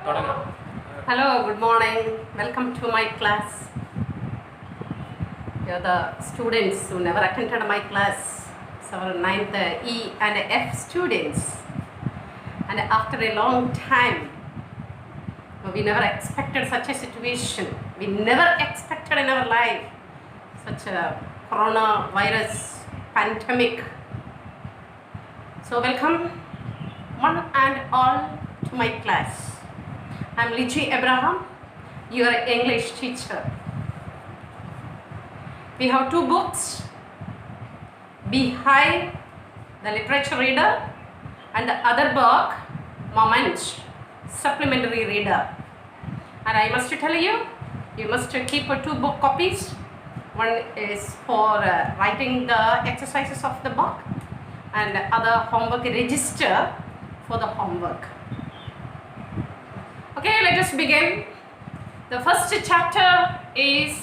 Hello, good morning. Welcome to my class. You're the students who never attended my class. So, 9th E and F students. And after a long time, we never expected such a situation. We never expected in our life such a coronavirus pandemic. So, welcome one and all to my class. I'm Lichi Abraham, your English teacher. We have two books, Beehive, the literature reader, and the other book, Moment, supplementary reader. And I must tell you, you must keep two book copies. One is for writing the exercises of the book, and the other homework register for the homework. Okay, let us begin. The first chapter is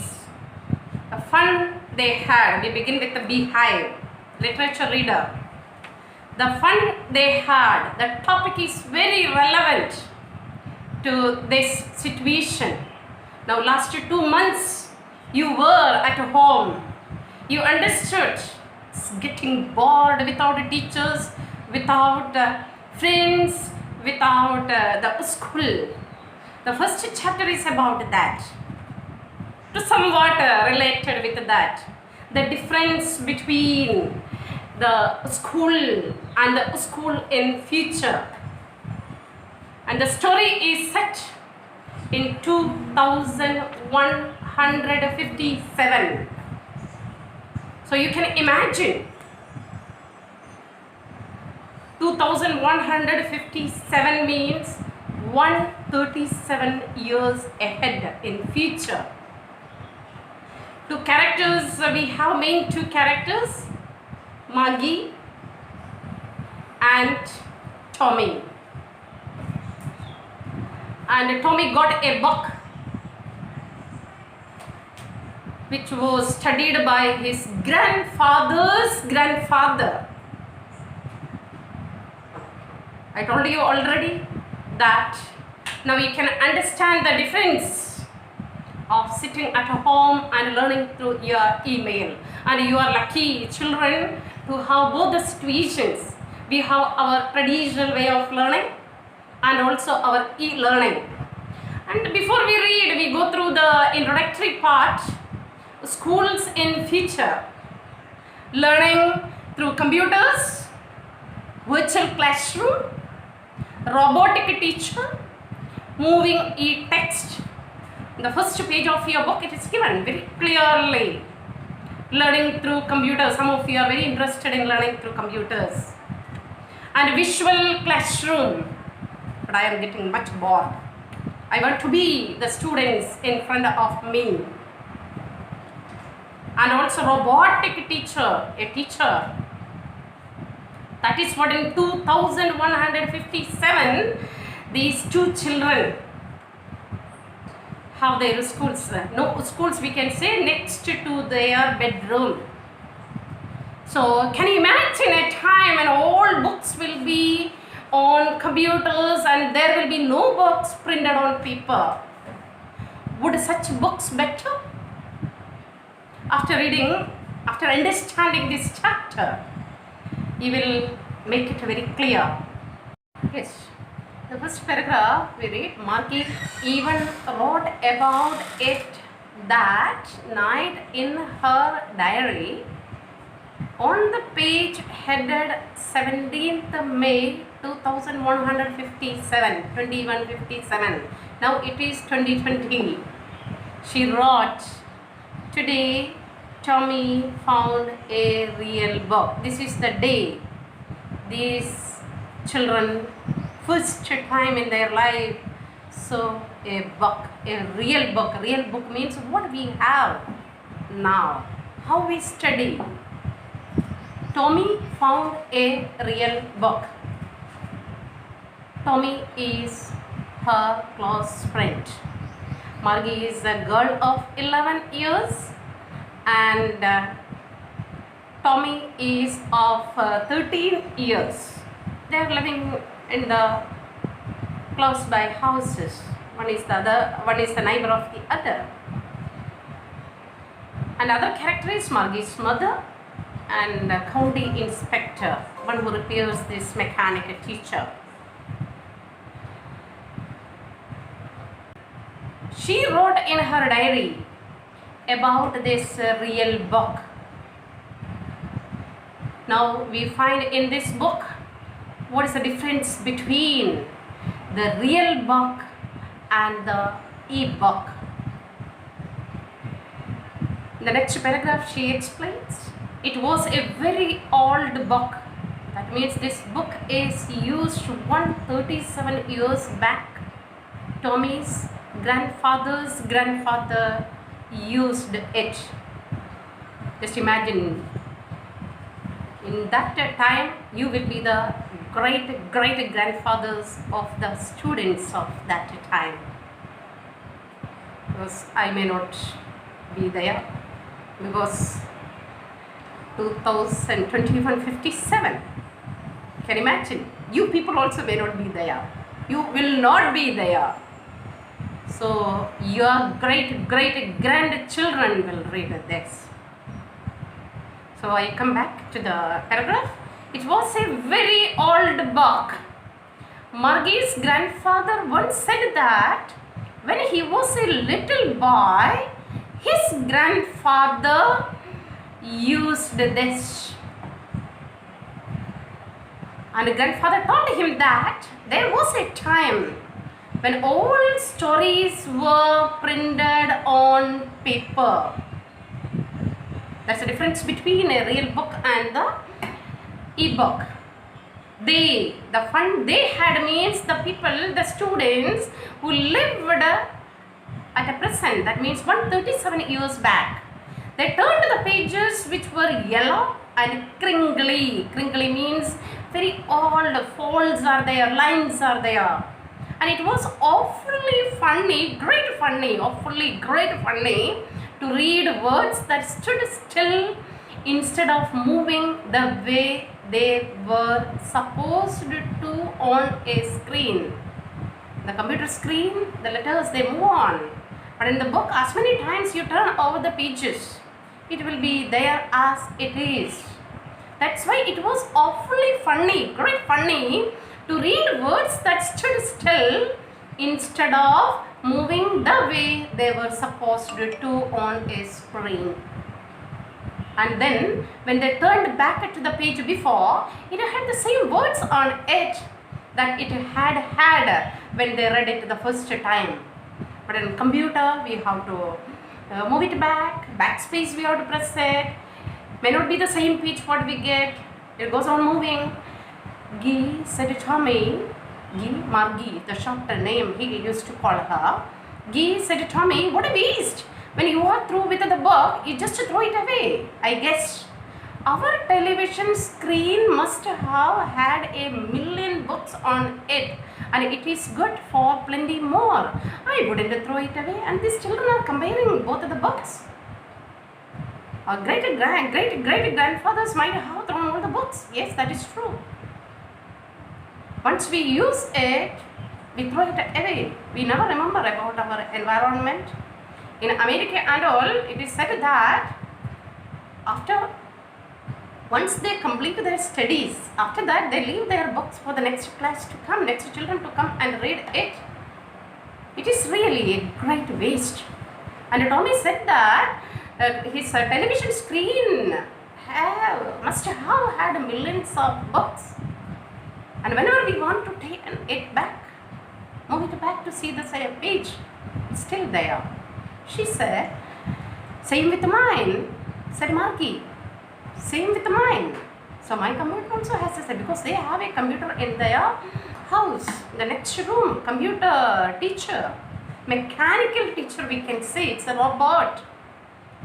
the fun they had. We begin with the Beehive, literature reader. The fun they had. The topic is very relevant to this situation. Now, last 2 months you were at home. You understood getting bored without teachers, without friends, without the school. The first chapter is about that, to somewhat related with that, the difference between the school and the school in future. And the story is set in 2157. So you can imagine 2157 means 137 years ahead in future. Two characters, we have main two characters, Maggie and Tommy. And Tommy got a book which was studied by his grandfather's grandfather. I told you already that now you can understand the difference of sitting at home and learning through your email. And you are lucky children to have both the situations. We have our traditional way of learning and also our e-learning. And before we read, we go through the introductory part, schools in future, learning through computers, virtual classroom, robotic teacher, moving e-text. The first page of your book, it is given very clearly, learning through computers. Some of you are very interested in learning through computers. And visual classroom, but I am getting much bored. I want to be the students in front of me. And also robotic teacher, a teacher. That is what in 2157, these two children have their schools. No schools, we can say, next to their bedroom. So can you imagine a time when all books will be on computers and there will be no books printed on paper? Would such books better? After reading, after understanding this chapter, you will make it very clear. Yes. The first paragraph we read, Margie even wrote about it that night in her diary on the page headed 17th May 2157. Now it is 2020. She wrote, today Tommy found a real book. This is the day these children first time in their life saw a book, a real book. Real book means what we have now, how we study. Tommy found a real book. Tommy is her close friend. Margie is a girl of 11 years and Tommy is of 13 years. They are living in the close by houses. One is the neighbor of the other. And other character is Margie's mother and county inspector, one who repairs this mechanic teacher. She wrote in her diary about this real book. Now we find in this book what is the difference between the real book and the e-book. In the next paragraph she explains, it was a very old book. That means this book is used 137 years back. Tommy's grandfather's grandfather used it. Just imagine, in that time you will be the great grandfathers of the students of that time, because I may not be there, because 2021-57, can imagine, you people also may not be there, you will not be there. So your great grandchildren will read this. So I come back to the paragraph. It was a very old book. Margie's grandfather once said that when he was a little boy, his grandfather used this. And the grandfather told him that there was a time when old stories were printed on paper. That's the difference between a real book and the e-book. The fun they had means the people, the students who lived at a present, that means 137 years back. They turned the pages which were yellow and crinkly. Crinkly means very old, folds are there, lines are there. And it was awfully funny, awfully great funny to read words that stood still instead of moving the way they were supposed to on a screen. The computer screen, the letters, they move on. But in the book, as many times you turn over the pages, it will be there as it is. That's why it was awfully funny, great funny, to read words that stood still instead of moving the way they were supposed to on a screen. And then when they turned back to the page before, it had the same words on it that it had when they read it the first time. But in computer we have to move it backspace we have to press it. May not be the same page what we get, it goes on moving. Guy said to Tommy, Margie, the short name he used to call her. Guy said to Tommy, what a waste. When you are through with the book, you just throw it away. I guess our television screen must have had a million books on it, and it is good for plenty more. I wouldn't throw it away. And these children are comparing both of the books. Our great grandfathers might have thrown all the books. Yes, that is true. Once we use it, we throw it away. We never remember about our environment. In America and all, it is said that once they complete their studies, after that they leave their books for the next class to come, next children to come and read it. It is really a great waste. And Tommy said that his television screen must have had millions of books. And whenever we want to take it back, move it back to see the same page, it's still there. She said, same with mine, said Margie. Same with mine. So my computer also has this, because they have a computer in their house, the next room, computer teacher, mechanical teacher we can say, it's a robot.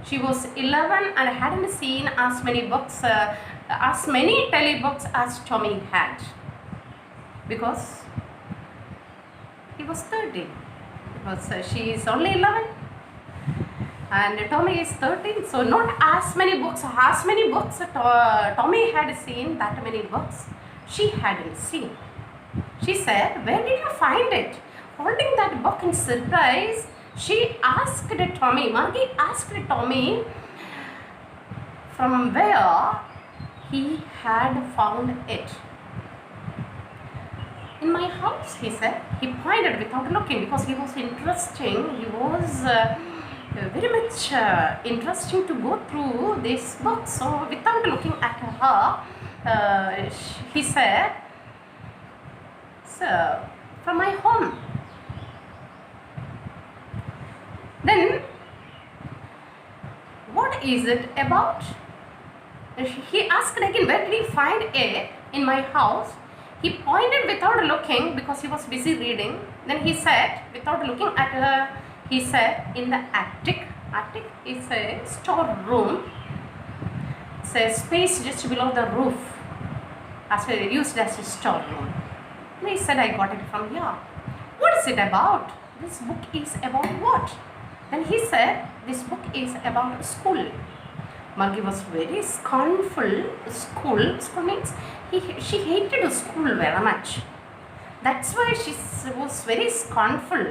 She was 11 and hadn't seen as many books, as many telebooks as Tommy had, because he was 13, because she is only 11 and Tommy is 13, so not as many books. Tommy had seen, that many books she hadn't seen. She said, "Where did you find it?" Holding that book in surprise, she asked Tommy, Margie asked Tommy from where he had found it. "In my house," he said. He pointed without looking because he was interesting. He was very much interesting to go through this book. So without looking at her, he said, "So, from my home." Then, "What is it about?" He asked again, "Where did you find it?" "In my house." He pointed without looking because he was busy reading. Then he said, without looking at her, he said, "In the attic." Attic is a storeroom. It's a space just below the roof, used as a storeroom. And he said, "I got it from here." "What is it about?" "This book is about what?" Then he said, "This book is about school." Margie was very scornful. School means she hated school very much. That's why she was very scornful.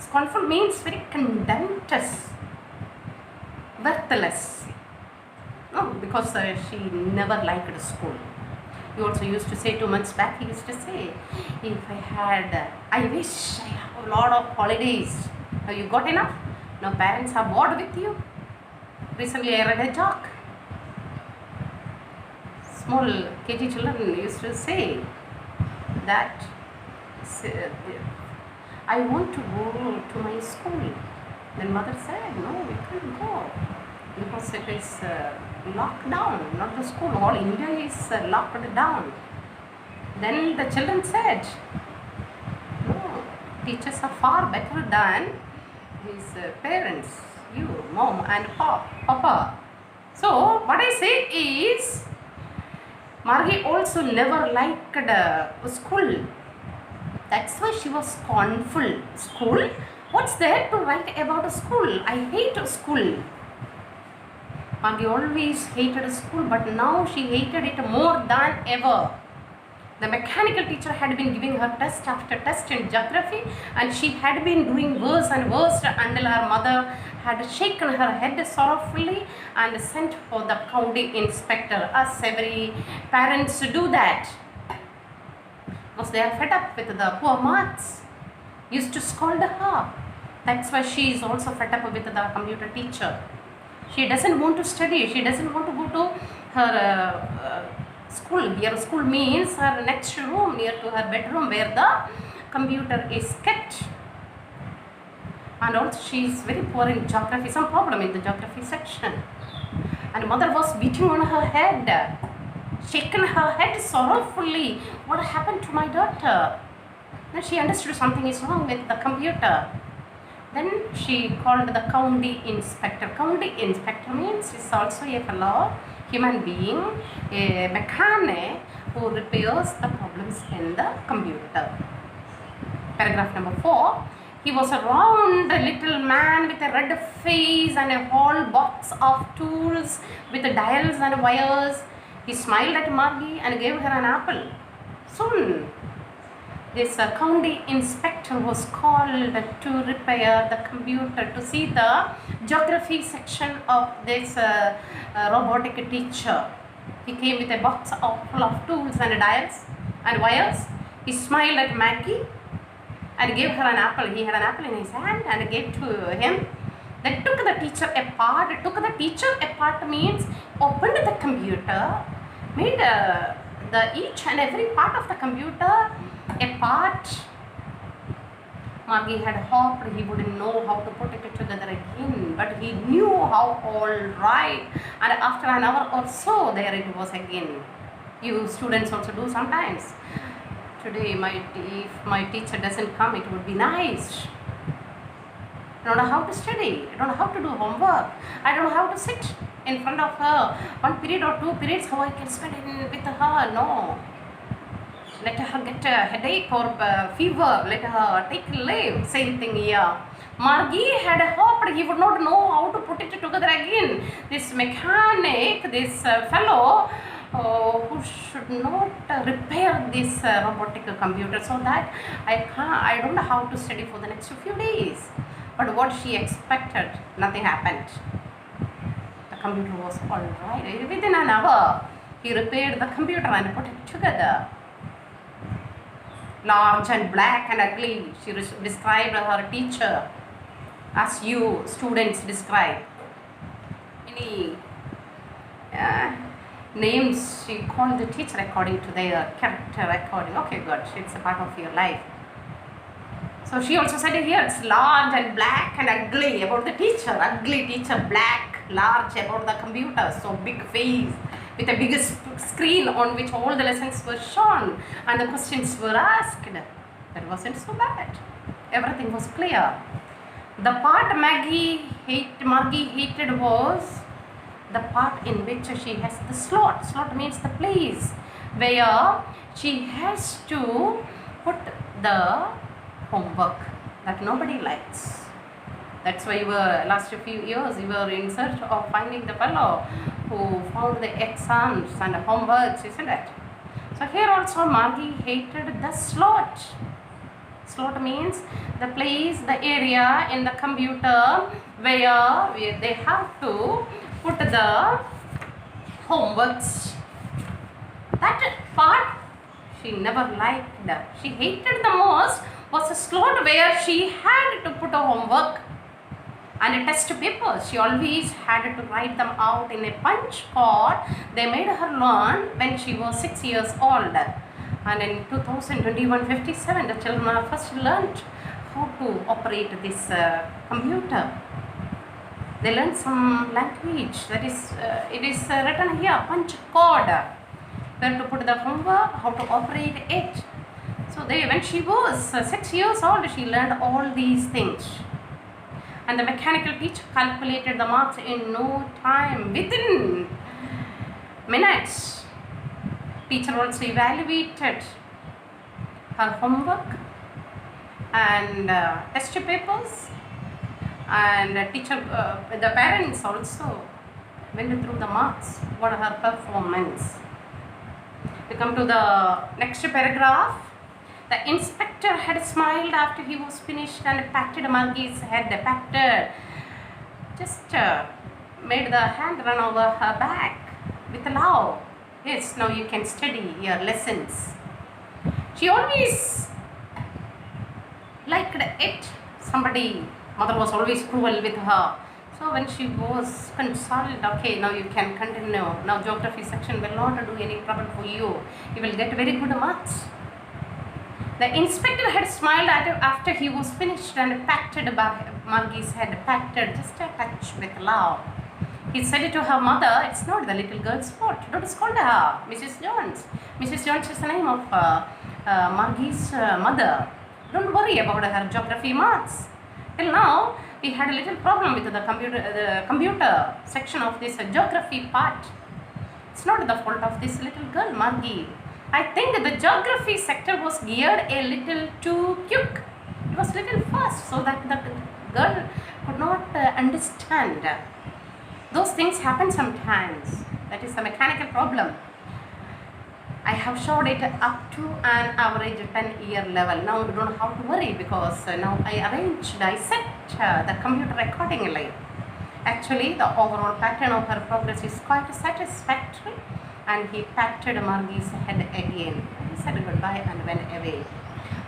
Scornful means very contemptuous, worthless. No, because she never liked school. He also used to say 2 months back, he used to say, I wish I have a lot of holidays. Have you got enough? No, parents are bored with you. Recently I read a joke. Small KG children used to say that, "I want to go to my school." Then mother said, "No, we can't go because it is locked down, not the school. All India is locked down." Then the children said, "No, teachers are far better than his parents, you, mom and papa." So what I say is, Margie also never liked school. That's why she was scornful. School? What's there to write about school? I hate school. Margie always hated school, but now she hated it more than ever. The mechanical teacher had been giving her test after test in geography, and she had been doing worse and worse until her mother had shaken her head sorrowfully and sent for the county inspector, as every parents do that. Because they are fed up with the poor marks. Used to scold her. That's why she is also fed up with the computer teacher. She doesn't want to study. She doesn't want to go to her school. Here school means her next room near to her bedroom where the computer is kept. And also she is very poor in geography, some problem in the geography section. And mother was beating on her head, shaking her head sorrowfully. What happened to my daughter? Then she understood something is wrong with the computer. Then she called the county inspector. County inspector means is also a fellow human being, a mechanic who repairs the problems in the computer. Paragraph number 4. He was a round little man with a red face and a whole box of tools with dials and wires. He smiled at Margie and gave her an apple. Soon, this county inspector was called to repair the computer, to see the geography section of this robotic teacher. He came with a box full of tools and dials and wires. He smiled at Maggie and gave her an apple. He had an apple in his hand and gave to him. Then took the teacher apart. Took the teacher apart means opened the computer, made the each and every part of the computer apart. Margie had hoped he wouldn't know how to put it together again, but he knew how, all right. And after an hour or so, there it was again. You students also do sometimes. Today, if my teacher doesn't come, it would be nice. I don't know how to study. I don't know how to do homework. I don't know how to sit in front of her 1 period or 2 periods, how I can spend it with her. No. Let her get a headache or fever. Let her take leave. Same thing here. Margie had hoped he would not know how to put it together again. This mechanic, this fellow, who should not repair this robotic computer, so that I don't know how to study for the next few days. But what she expected, nothing happened. The computer was all right. Within an hour, he repaired the computer and put it together. Large and black and ugly, she described her teacher as you students describe. Any names she called the teacher according to their character according. Okay, good. It's a part of your life. So she also said here it's large and black and ugly about the teacher. Ugly teacher, black, large about the computer. So big face with a big screen on which all the lessons were shown and the questions were asked. That wasn't so bad. Everything was clear. The part Margie hated was the part in which she has the slot. Slot means the place where she has to put the homework that nobody likes. That's why last few years we were in search of finding the fellow who found the exams and homeworks, isn't it? So here also Margie hated the slot. Slot means the place, the area in the computer where they have to put the homeworks. That part she never liked. She hated the most was a slot where she had to put a homework and a test papers. She always had to write them out in a punch card. They made her learn when she was 6 years old. And in 2021-57, the children first learned how to operate this computer. They learned some language. That is, it is written here, punch card. Where to put the homework, how to operate it. So when she was 6 years old, she learned all these things. And the mechanical teacher calculated the marks in no time, within minutes. Teacher also evaluated her homework and test papers, and the parents also went through the marks, what her performance. We come to the next paragraph. The inspector had smiled after he was finished and patted Margie's head. Patted, just made the hand run over her back with love. Yes, now you can study your lessons. She always liked it. Mother was always cruel with her. So when she was consoled, okay, now you can continue. Now geography section will not do any trouble for you. You will get very good marks. The inspector had smiled at him after he was finished and patted Margie's head. Patted, just a touch with love. He said it to her mother, it's not the little girl's fault. Don't scold her, Mrs. Jones. Mrs. Jones is the name of Margie's mother. Don't worry about her geography marks. Till now, we had a little problem with the computer section of this geography part. It's not the fault of this little girl, Margie. I think the geography sector was geared a little too quick. It was a little fast, so that the girl could not understand. Those things happen sometimes. That is a mechanical problem. I have showed it up to an average 10-year level. Now you don't have to worry because now I set the computer accordingly. Actually, the overall pattern of her progress is quite satisfactory. And he patted Margie's head again. He said goodbye and went away.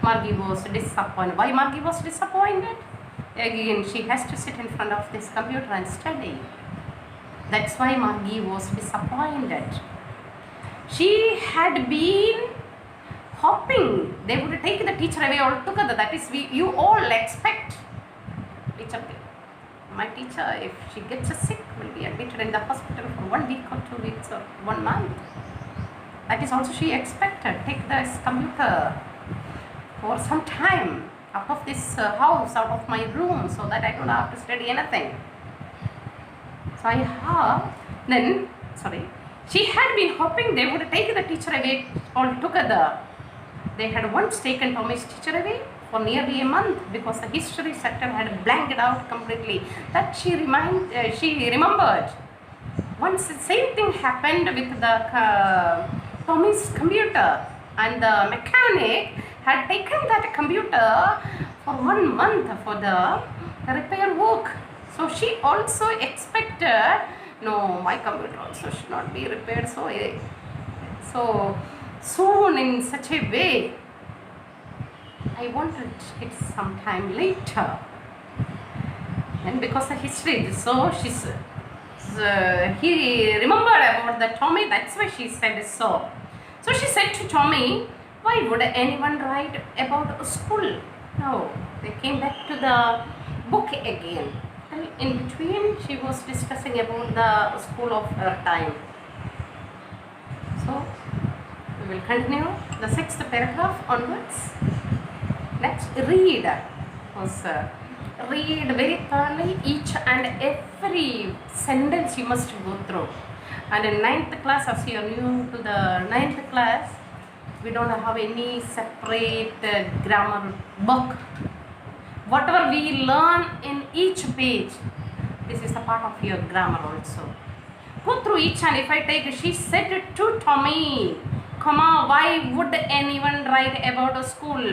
Margie was disappointed. Why Margie was disappointed? Again, she has to sit in front of this computer and study. That's why Margie was disappointed. She had been hoping they would take the teacher away altogether. That is, you all expect teacher. My teacher, if she gets sick, will be admitted in the hospital for 1 week or 2 weeks or 1 month. That is also she expected. Take this computer for some time out of this house, out of my room, so that I don't have to study anything. So she had been hoping they would take the teacher away altogether. They had once taken Tommy's teacher away for nearly a month because the history sector had blanked out completely. That she remembered. Once the same thing happened with the Tommy's computer, and the mechanic had taken that computer for 1 month for the repair work. So she also expected, no, my computer also should not be repaired so soon in such a way. I wanted it sometime later. And because of history, so he remembered about the Tommy, that's why she said so. So she said to Tommy, why would anyone write about a school? No, they came back to the book again. And in between, she was discussing about the school of her time. So we will continue the 6th paragraph onwards. Let's read. Read very thoroughly each and every sentence you must go through. And in 9th class, as you are new to the 9th class, we don't have any separate grammar book. Whatever we learn in each page, this is a part of your grammar also. Go through each, and if I take, she said to Tommy, comma, why would anyone write about a school?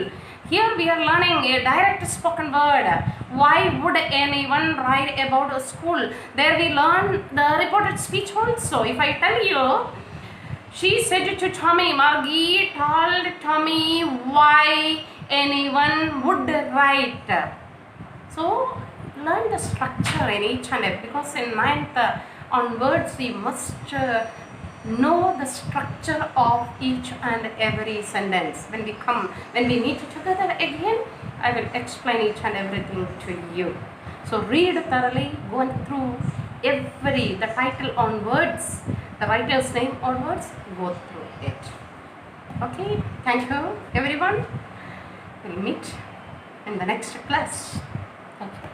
Here we are learning a direct spoken word. Why would anyone write about a school? There we learn the reported speech also. If I tell you, she said to Tommy, Margie told Tommy why anyone would write. So learn the structure in each and every, because in 9th onwards we must know the structure of each and every sentence. When we meet together again, I will explain each and everything to you. So read thoroughly, go through the title on words, the writer's name on words, go through it. Okay, thank you everyone. We'll meet in the next class. Thank you.